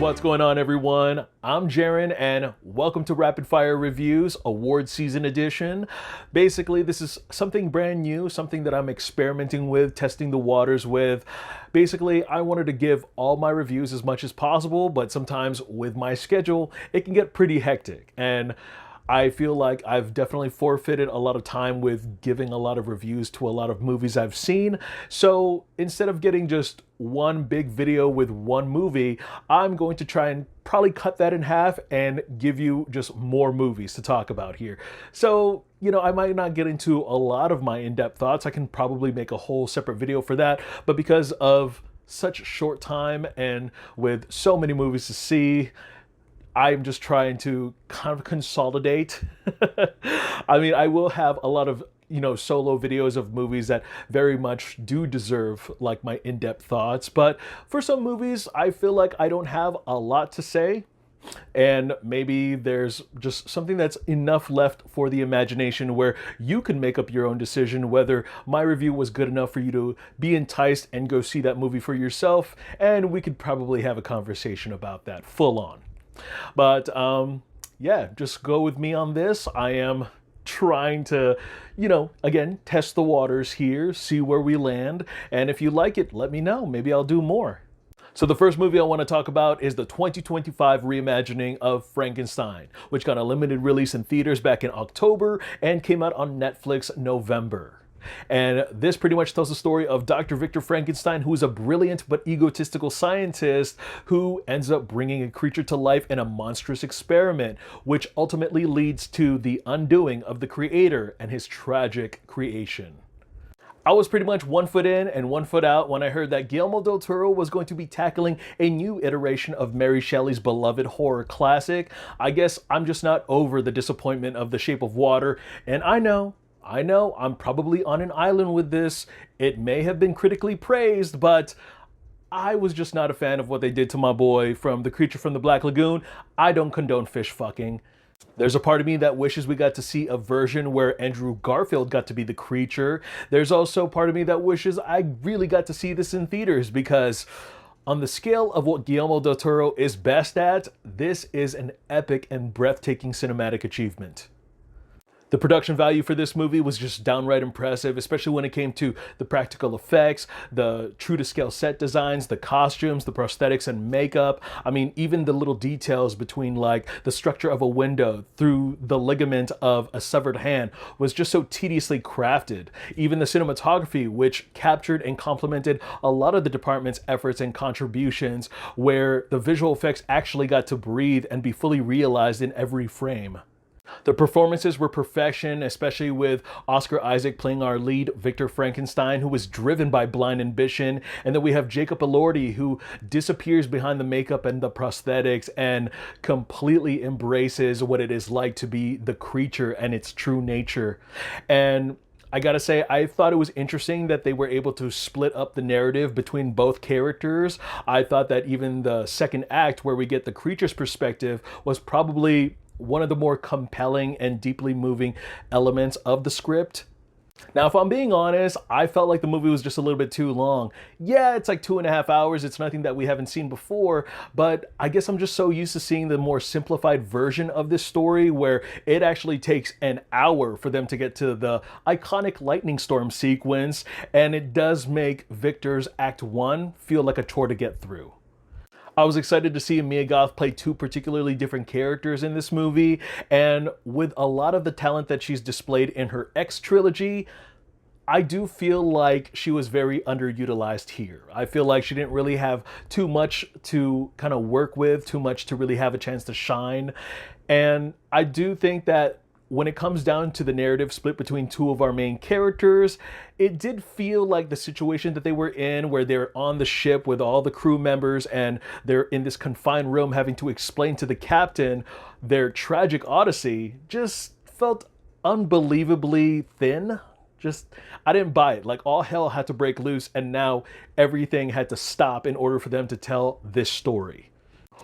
What's going on, everyone? I'm Jaren, and welcome to Rapid Fire Reviews Award Season Edition. Basically, this is something brand new, something that I'm experimenting with, testing the waters with. Basically, I wanted to give all my reviews as much as possible, but sometimes with my schedule, it can get pretty hectic. And I feel like I've definitely forfeited a lot of time with giving a lot of reviews to a lot of movies I've seen. So instead of getting just one big video with one movie, I'm going to try and probably cut that in half and give you just more movies to talk about here. So, I might not get into a lot of my in-depth thoughts. I can probably make a whole separate video for that. But because of such short time and with so many movies to see, I'm just trying to kind of consolidate. I will have a lot of, solo videos of movies that very much do deserve like my in-depth thoughts. But for some movies, I feel like I don't have a lot to say. And maybe there's just something that's enough left for the imagination where you can make up your own decision whether my review was good enough for you to be enticed and go see that movie for yourself. And we could probably have a conversation about that full on. But yeah, just go with me on this. I am trying to, again, test the waters here, see where we land. And if you like it, let me know. Maybe I'll do more. So the first movie I want to talk about is the 2025 reimagining of Frankenstein, which got a limited release in theaters back in October and came out on Netflix November. And this pretty much tells the story of Dr. Victor Frankenstein, who is a brilliant but egotistical scientist who ends up bringing a creature to life in a monstrous experiment, which ultimately leads to the undoing of the creator and his tragic creation. I was pretty much 1 foot in and 1 foot out when I heard that Guillermo del Toro was going to be tackling a new iteration of Mary Shelley's beloved horror classic. I guess I'm just not over the disappointment of The Shape of Water, and I know, I'm probably on an island with this. It may have been critically praised, but I was just not a fan of what they did to my boy from The Creature from the Black Lagoon. I don't condone fish fucking. There's a part of me that wishes we got to see a version where Andrew Garfield got to be the creature. There's also part of me that wishes I really got to see this in theaters, because on the scale of what Guillermo del Toro is best at, this is an epic and breathtaking cinematic achievement. The production value for this movie was just downright impressive, especially when it came to the practical effects, the true-to-scale set designs, the costumes, the prosthetics and makeup. Even the little details between like the structure of a window through the ligament of a severed hand was just so tediously crafted. Even the cinematography, which captured and complemented a lot of the department's efforts and contributions, where the visual effects actually got to breathe and be fully realized in every frame. The performances were perfection, especially with Oscar Isaac playing our lead, Victor Frankenstein, who was driven by blind ambition. And then we have Jacob Elordi, who disappears behind the makeup and the prosthetics and completely embraces what it is like to be the creature and its true nature. And I gotta say, I thought it was interesting that they were able to split up the narrative between both characters. I thought that even the second act, where we get the creature's perspective, was probably one of the more compelling and deeply moving elements of the script. Now, if I'm being honest, I felt like the movie was just a little bit too long. Yeah, it's like 2.5 hours. It's nothing that we haven't seen before, but I guess I'm just so used to seeing the more simplified version of this story, where it actually takes an hour for them to get to the iconic lightning storm sequence, and it does make Victor's Act 1 feel like a chore to get through. I was excited to see Mia Goth play two particularly different characters in this movie, and with a lot of the talent that she's displayed in her X trilogy, I do feel like she was very underutilized here. I feel like she didn't really have too much to kind of work with, too much to really have a chance to shine. And I do think that when it comes down to the narrative split between two of our main characters, it did feel like the situation that they were in, where they're on the ship with all the crew members and they're in this confined room having to explain to the captain their tragic odyssey, just felt unbelievably thin. I didn't buy it. Like, all hell had to break loose, and now everything had to stop in order for them to tell this story.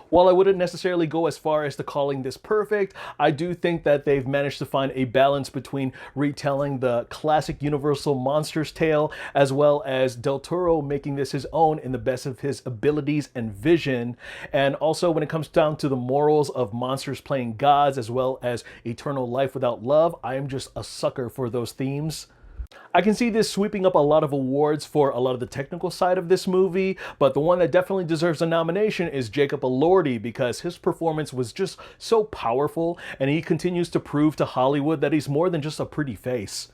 While I wouldn't necessarily go as far as to calling this perfect, I do think that they've managed to find a balance between retelling the classic Universal monsters tale, as well as Del Toro making this his own in the best of his abilities and vision. And also when it comes down to the morals of monsters playing gods, as well as eternal life without love, I am just a sucker for those themes. I can see this sweeping up a lot of awards for a lot of the technical side of this movie, but the one that definitely deserves a nomination is Jacob Elordi, because his performance was just so powerful, and he continues to prove to Hollywood that he's more than just a pretty face.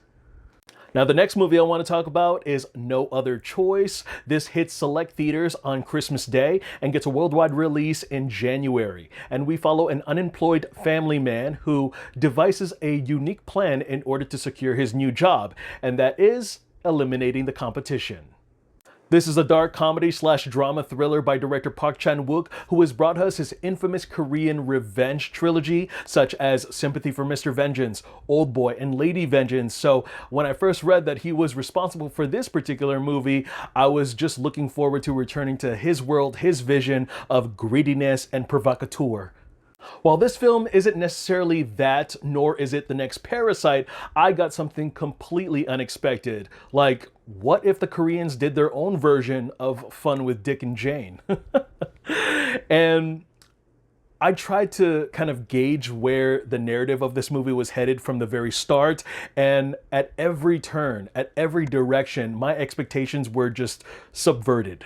Now, the next movie I want to talk about is No Other Choice. This hits select theaters on Christmas Day and gets a worldwide release in January. And we follow an unemployed family man who devises a unique plan in order to secure his new job, and that is eliminating the competition. This is a dark comedy slash drama thriller by director Park Chan-wook, who has brought us his infamous Korean revenge trilogy, such as Sympathy for Mr. Vengeance, Old Boy, and Lady Vengeance. So when I first read that he was responsible for this particular movie, I was just looking forward to returning to his world, his vision of greediness and provocateur. While this film isn't necessarily that, nor is it the next Parasite, I got something completely unexpected. Like, what if the Koreans did their own version of Fun with Dick and Jane? And I tried to kind of gauge where the narrative of this movie was headed from the very start, and at every turn, at every direction, my expectations were just subverted.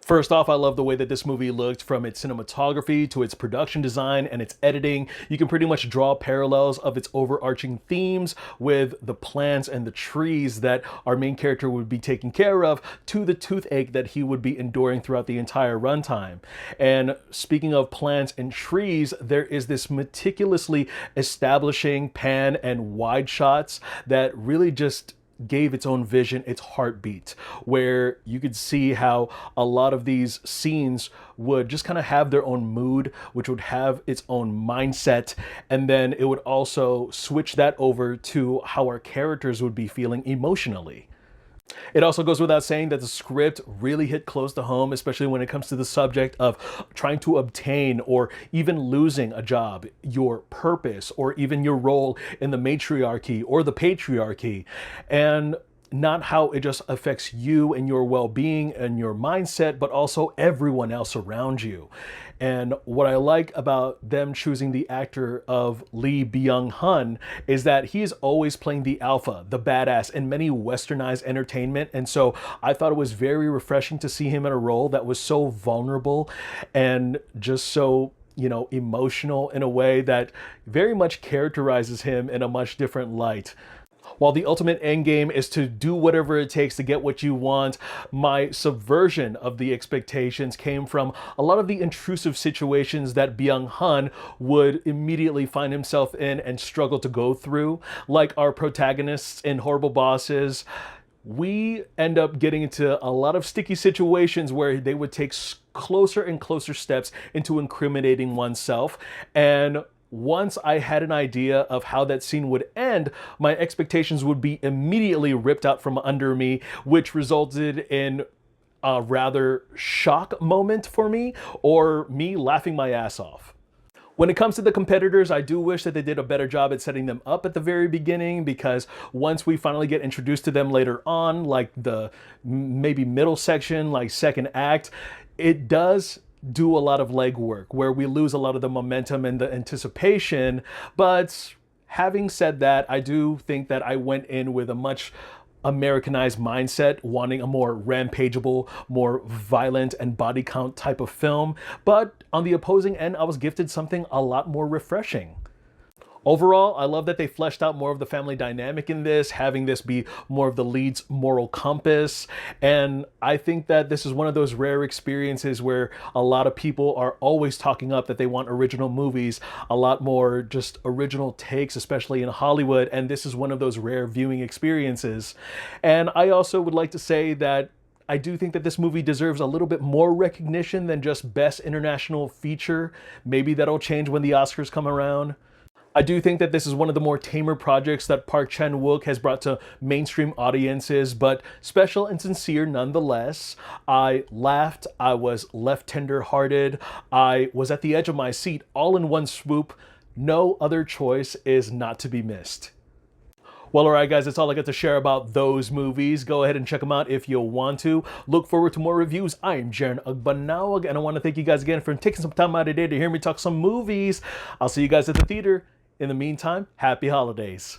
First off, I love the way that this movie looked, from its cinematography to its production design and its editing. You can pretty much draw parallels of its overarching themes with the plants and the trees that our main character would be taking care of, to the toothache that he would be enduring throughout the entire runtime. And speaking of plants and trees, there is this meticulously establishing pan and wide shots that really just gave its own vision, its heartbeat, where you could see how a lot of these scenes would just kind of have their own mood, which would have its own mindset, and then it would also switch that over to how our characters would be feeling emotionally. It also goes without saying that the script really hit close to home, especially when it comes to the subject of trying to obtain or even losing a job, your purpose, or even your role in the matriarchy or the patriarchy, and not how it just affects you and your well-being and your mindset, but also everyone else around you. And what I like about them choosing the actor of Lee Byung-hun is that he is always playing the alpha, the badass in many westernized entertainment. And so I thought it was very refreshing to see him in a role that was so vulnerable and just so, emotional in a way that very much characterizes him in a much different light. While the ultimate end game is to do whatever it takes to get what you want, my subversion of the expectations came from a lot of the intrusive situations that Byung-hun would immediately find himself in and struggle to go through. Like our protagonists in Horrible Bosses, we end up getting into a lot of sticky situations where they would take closer and closer steps into incriminating oneself. And once I had an idea of how that scene would end, my expectations would be immediately ripped out from under me, which resulted in a rather shock moment for me, or me laughing my ass off. When it comes to the competitors, I do wish that they did a better job at setting them up at the very beginning, because once we finally get introduced to them later on, like the maybe middle section, like second act, it does do a lot of legwork where we lose a lot of the momentum and the anticipation. But having said that, I do think that I went in with a much Americanized mindset, wanting a more rampageable, more violent and body count type of film. But on the opposing end, I was gifted something a lot more refreshing. Overall, I love that they fleshed out more of the family dynamic in this, having this be more of the lead's moral compass. And I think that this is one of those rare experiences where a lot of people are always talking up that they want original movies, a lot more just original takes, especially in Hollywood. And this is one of those rare viewing experiences. And I also would like to say that I do think that this movie deserves a little bit more recognition than just Best International Feature. Maybe that'll change when the Oscars come around. I do think that this is one of the more tamer projects that Park Chan-wook has brought to mainstream audiences, but special and sincere nonetheless. I laughed, I was left tender-hearted, I was at the edge of my seat all in one swoop. No other choice is not to be missed. Well, alright guys, that's all I got to share about those movies. Go ahead and check them out if you want to. Look forward to more reviews. I am Jaren Agbanawag, and I want to thank you guys again for taking some time out of your day to hear me talk some movies. I'll see you guys at the theater. In the meantime, happy holidays.